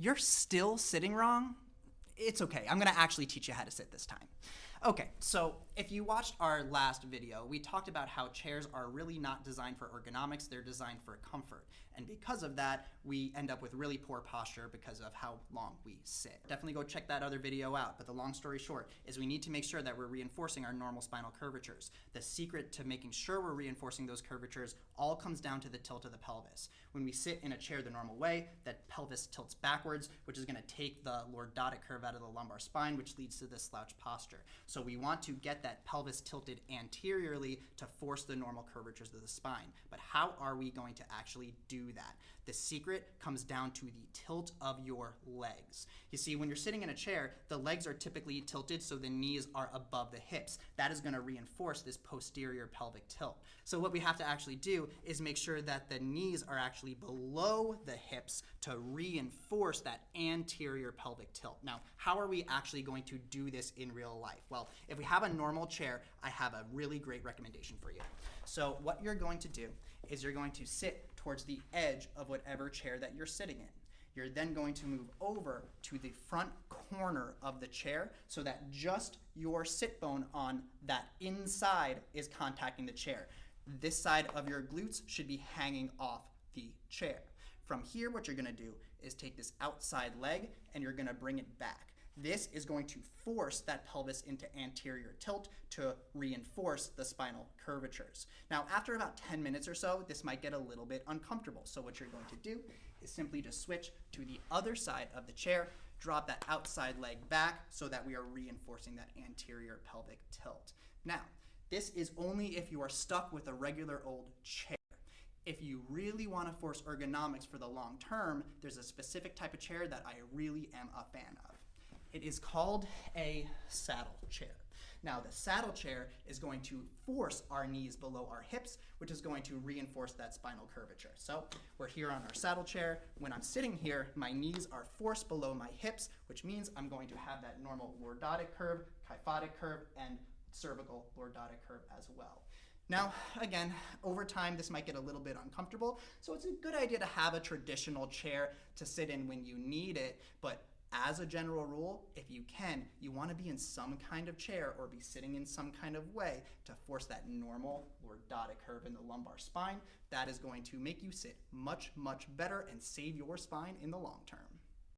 you're still sitting wrong, it's okay. I'm gonna actually teach you how to sit this time. Okay, so if you watched our last video, we talked about how chairs are really not designed for ergonomics, they're designed for comfort. And because of that, we end up with really poor posture because of how long we sit. Definitely go check that other video out, but the long story short is we need to make sure that we're reinforcing our normal spinal curvatures. The secret to making sure we're reinforcing those curvatures all comes down to the tilt of the pelvis. When we sit in a chair the normal way, that pelvis tilts backwards, which is gonna take the lordotic curve out of the lumbar spine, which leads to this slouch posture. So we want to get that pelvis tilted anteriorly to force the normal curvatures of the spine. But how are we going to actually do that? The secret comes down to the tilt of your legs. You see, when you're sitting in a chair, the legs are typically tilted so the knees are above the hips. That is going to reinforce this posterior pelvic tilt. So what we have to actually do is make sure that the knees are actually below the hips to reinforce that anterior pelvic tilt. Now, how are we actually going to do this in real life? Well, if we have a normal chair, I have a really great recommendation for you. So what you're going to do is you're going to sit towards the edge of whatever chair that you're sitting in. You're then going to move over to the front corner of the chair so that just your sit bone on that inside is contacting the chair. This side of your glutes should be hanging off the chair. From here, what you're gonna do is take this outside leg and you're gonna bring it back. This is going to force that pelvis into anterior tilt to reinforce the spinal curvatures. Now, after about 10 minutes or so, this might get a little bit uncomfortable. So what you're going to do is simply just switch to the other side of the chair, drop that outside leg back so that we are reinforcing that anterior pelvic tilt. Now, this is only if you are stuck with a regular old chair. If you really want to force ergonomics for the long term, there's a specific type of chair that I really am a fan of. It is called a saddle chair. Now, the saddle chair is going to force our knees below our hips, which is going to reinforce that spinal curvature. So we're here on our saddle chair. When I'm sitting here, my knees are forced below my hips, which means I'm going to have that normal lordotic curve, kyphotic curve, and cervical lordotic curve as well. Now, again, over time, this might get a little bit uncomfortable, so it's a good idea to have a traditional chair to sit in when you need it, but as a general rule, if you can, you want to be in some kind of chair or be sitting in some kind of way to force that normal lordotic curve in the lumbar spine. That is going to make you sit much, much better and save your spine in the long term.